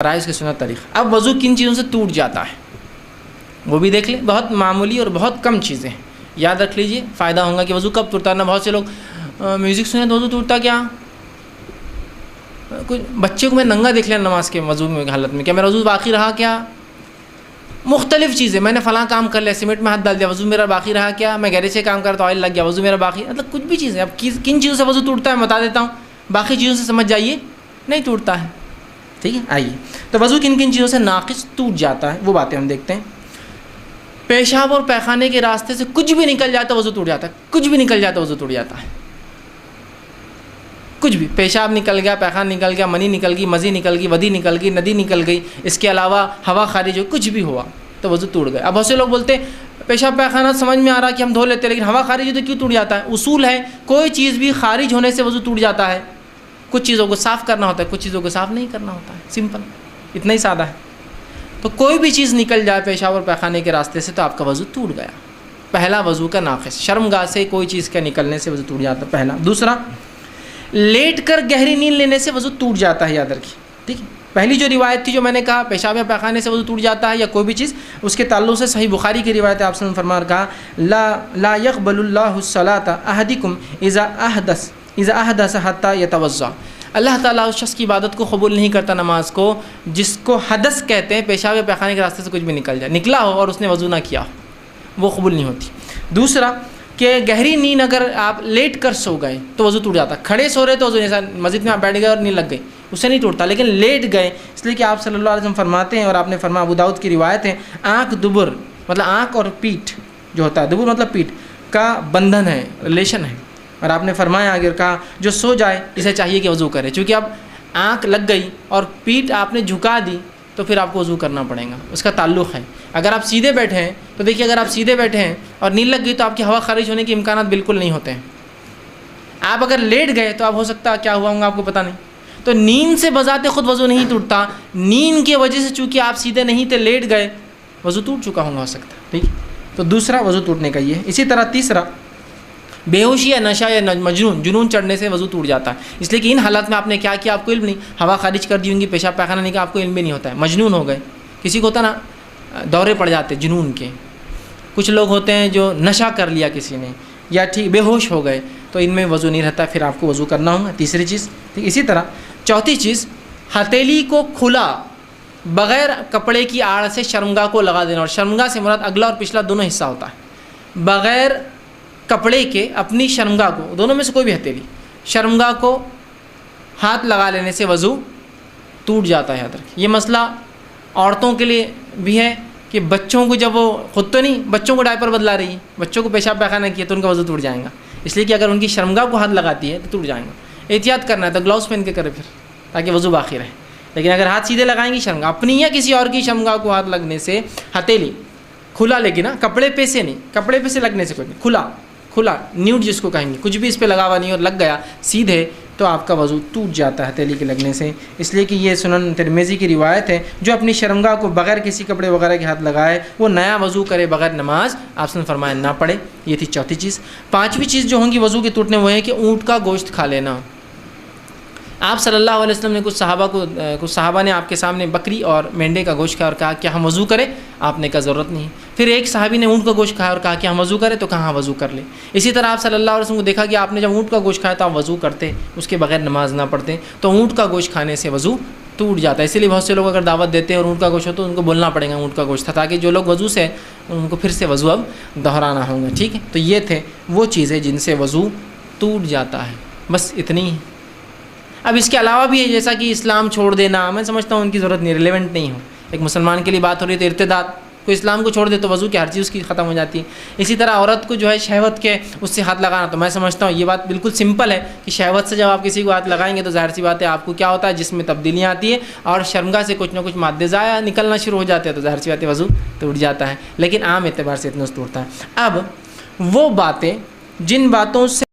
فرائض کے سنت طریقہ۔ اب وضو کن چیزوں سے ٹوٹ جاتا ہے وہ بھی دیکھ لیں، بہت معمولی اور بہت کم چیزیں ہیں، یاد رکھ لیجئے، فائدہ ہوگا کہ وضو کب ٹوٹتا ہے۔ نہ بہت سے لوگ میوزک سنیں تو وضو ٹوٹتا کیا، کوئی بچے کو میں ننگا دیکھ لیا نماز کے وضو میں حالت میں، کیا میرا وضو باقی رہا کیا؟ مختلف چیزیں، میں نے فلاں کام کر لیا، سیمنٹ میں ہاتھ ڈال دیا، وضو میرا باقی رہا کیا؟ میں گیرے سے کام کر تو آئل لگ گیا، وضو میرا باقی، مطلب کچھ بھی چیزیں۔ اب کن چیزوں سے وضو ٹوٹتا ہے بتا دیتا ہوں، باقی چیزوں سے سمجھ جائیے نہیں ٹوٹتا ہے، ٹھیک ہے۔ آئیے تو وضو کن کن چیزوں سے ناقص ٹوٹ جاتا ہے وہ باتیں ہم دیکھتے ہیں۔ پیشاب اور پیخانے کے راستے سے کچھ بھی نکل جاتا ہے وضو ٹوٹ جاتا ہے، کچھ بھی نکل جاتا ہے وضو ٹوٹ جاتا ہے، کچھ بھی، پیشاب نکل گیا، پیخان نکل گیا، منی نکل گئی، مزی نکل گئی، ودی نکل گئی، ندی نکل گئی، اس کے علاوہ ہوا خارج ہو، کچھ بھی ہوا تو وضو ٹوٹ گیا۔ اب بہت سے لوگ بولتے ہیں پیشاب پیخانہ سمجھ میں آ رہا کہ ہم دھو لیتے ہیں، لیکن ہوا خارج ہو تو کیوں ٹوٹ جاتا ہے؟ اصول ہے کوئی چیز بھی خارج ہونے سے وضو ٹوٹ جاتا ہے، کچھ چیزوں کو صاف کرنا ہوتا ہے، کچھ چیزوں کو صاف نہیں کرنا ہوتا ہے، سمپل، اتنا ہی سادہ ہے۔ تو کوئی بھی چیز نکل جائے پیشاب اور پیخانے کے راستے سے تو آپ کا وضو ٹوٹ گیا، پہلا وضو کا ناقص۔ شرمگاہ سے کوئی چیز کے نکلنے سے وضو ٹوٹ جاتا ہے، پہلا۔ دوسرا، لیٹ کر گہری نیند لینے سے وضو ٹوٹ جاتا ہے، یاد رکھیے، ٹھیک ہے۔ پہلی جو روایت تھی جو میں نے کہا پیشاب یا پیخانے سے وضو ٹوٹ جاتا ہے یا کوئی بھی چیز، اس کے تعلق سے صحیح بخاری کی روایت ہے، آپ صلی اللہ علیہ وسلم نے کہا لا يقبل اللہ الصلاۃ احدکم اذا احدث حتى يتوضا، اللہ تعالیٰ اس شخص کی عبادت کو قبول نہیں کرتا، نماز کو، جس کو حدث کہتے ہیں، پیشاب یا پیخانے کے راستے سے کچھ بھی نکل جائے، نکلا ہو اور اس نے وضو نہ کیا ہو، وہ قبول نہیں ہوتی۔ دوسرا کہ گہری نیند اگر آپ لیٹ کر سو گئے تو وضو ٹوٹ جاتا، کھڑے سو رہے تو وضو، جیسا مسجد میں آپ بیٹھ گئے اور نیند لگ گئی اس سے نہیں ٹوٹتا، لیکن لیٹ گئے، اس لیے کہ آپ صلی اللہ علیہ وسلم فرماتے ہیں، اور آپ نے فرمایا، ابو داؤد کی روایت ہے، آنکھ دبر مطلب آنکھ اور پیٹھ جو ہوتا ہے، دبر مطلب پیٹھ کا بندھن ہے، ریلیشن ہے، اور آپ نے فرمایا اگر کہا جو سو جائے اسے چاہیے کہ وضو کرے، چونکہ اب آنکھ لگ گئی اور پیٹھ آپ نے جھکا دی تو پھر آپ کو وضو کرنا پڑے گا، اس کا تعلق ہے۔ اگر آپ سیدھے بیٹھے ہیں تو دیکھیے، اگر آپ سیدھے بیٹھے ہیں اور نیند لگ گئی تو آپ کی ہوا خارج ہونے کے امکانات بالکل نہیں ہوتے ہیں۔ آپ اگر لیٹ گئے تو آپ ہو سکتا ہے کیا ہوا ہوگا آپ کو پتہ نہیں، تو نیند سے بذات خود وضو نہیں ٹوٹتا، نیند کی وجہ سے چونکہ آپ سیدھے نہیں تھے، لیٹ گئے، وضو ٹوٹ چکا ہوگا، ہو سکتا ہے، ٹھیک۔ تو دوسرا وضو ٹوٹنے کا یہ ہے۔ اسی طرح تیسرا، بے ہوشی یا نشہ یا جنون چڑھنے سے وضو ٹوٹ جاتا ہے، اس لیے کہ ان حالات میں آپ نے کیا کیا آپ کو علم نہیں، ہوا خارج کر دی ہوں گی، پیشاب پیخانہ نہیں کا آپ کو علم بھی نہیں ہوتا ہے، مجنون ہو گئے۔ کسی کو ہوتا نا دورے پڑ جاتے جنون کے، کچھ لوگ ہوتے ہیں جو نشہ کر لیا کسی نے، یا ٹھیک بے ہوش ہو گئے، تو ان میں وضو نہیں رہتا، پھر آپ کو وضو کرنا ہوگا، تیسری چیز، ٹھیک۔ اسی طرح چوتھی چیز، ہتھیلی کو کھلا بغیر کپڑے کی آڑ سے شرمگاہ کو لگا دینا، اور شرمگاہ سے مراد اگلا اور پچھلا دونوں حصہ ہوتا ہے، بغیر کپڑے کے اپنی شرمگاہ کو، دونوں میں سے کوئی بھی ہتھیلی، شرمگاہ کو ہاتھ لگا لینے سے وضو ٹوٹ جاتا ہے، یاد رکھیں۔ یہ مسئلہ عورتوں کے لیے بھی ہے کہ بچوں کو جب وہ خود تو نہیں، بچوں کو ڈائپر بدلا رہی ہے، بچوں کو پیشاب پیخانہ کیا تو ان کا وضو ٹوٹ جائے گا، اس لیے کہ اگر ان کی شرمگاہ کو ہاتھ لگاتی ہے تو ٹوٹ جائے گا۔ احتیاط کرنا ہے تو گلاؤز پہن کے کرے پھر، تاکہ وضو باقی رہے، لیکن اگر ہاتھ سیدھے لگائیں گی شرمگاہ اپنی یا کسی اور کی شرمگاہ کو ہاتھ لگنے سے، ہتھیلی کھلا، لیکن کپڑے پہ سے نہیں، کپڑے پہ سے لگنے سے کوئی نہیں، کھلا نیوڈ جس کو کہیں گے، کچھ بھی اس پہ لگا ہوا نہیں اور لگ گیا سیدھے تو آپ کا وضو ٹوٹ جاتا ہے ہتھیلی کے لگنے سے، اس لیے کہ یہ سنن ترمذی کی روایت ہے، جو اپنی شرمگاہ کو بغیر کسی کپڑے وغیرہ کے ہاتھ لگائے وہ نیا وضو کرے، بغیر نماز آپ نے فرمایا نہ پڑھے۔ یہ تھی چوتھی چیز۔ پانچویں چیز جو ہوں گی وضو کے ٹوٹنے وہ ہے کہ اونٹ کا گوشت کھا لینا۔ آپ صلی اللہ علیہ وسلم نے کچھ صحابہ نے آپ کے سامنے بکری اور مینڈے کا گوشت کھایا اور کہا کہ ہم وضو کریں، آپ نے کہا ضرورت نہیں۔ پھر ایک صحابی نے اونٹ کا گوشت کھایا اور کہا کہ ہم وضو کریں، تو کہاں وضو کر لیں۔ اسی طرح آپ صلی اللہ علیہ وسلم کو دیکھا کہ آپ نے جب اونٹ کا گوشت کھایا تو آپ وضو کرتے، اس کے بغیر نماز نہ پڑھتے، تو اونٹ کا گوشت کھانے سے وضو ٹوٹ جاتا ہے۔ اسی لیے بہت سے لوگ اگر دعوت دیتے ہیں اور اونٹ کا گوشت ہو تو ان کو بولنا پڑے گا اونٹ کا گوشت تھا، تاکہ جو لوگ وضو سے ان کو پھر سے وضو اب دہرانا ہوگا، ٹھیک ہے۔ تو یہ تھے وہ چیزیں جن سے وضو ٹوٹ جاتا ہے، بس اتنی ہی۔ اب اس کے علاوہ بھی ہے، جیسا کہ اسلام چھوڑ دینا، میں سمجھتا ہوں ان کی ضرورت نہیں، ریلیونٹ نہیں ہو، ایک مسلمان کے لیے بات ہو رہی ہے تو ارتداد، کوئی اسلام کو چھوڑ دے تو وضو کی ہر چیز اس کی ختم ہو جاتی ہے۔ اسی طرح عورت کو جو ہے شہوت کے اس سے ہاتھ لگانا، تو میں سمجھتا ہوں یہ بات بالکل سمپل ہے کہ شہوت سے جب آپ کسی کو ہاتھ لگائیں گے تو ظاہر سی بات ہے آپ کو کیا ہوتا ہے، جس میں تبدیلیاں آتی ہیں اور شرمگاہ سے کچھ نہ کچھ مادے ضائع نکلنا شروع ہو جاتے ہیں، تو ظاہر سی بات ہے وضو ٹوٹ جاتا ہے، لیکن عام اعتبار سے اتنا ٹوٹتا ہے۔ اب وہ باتیں جن باتوں سے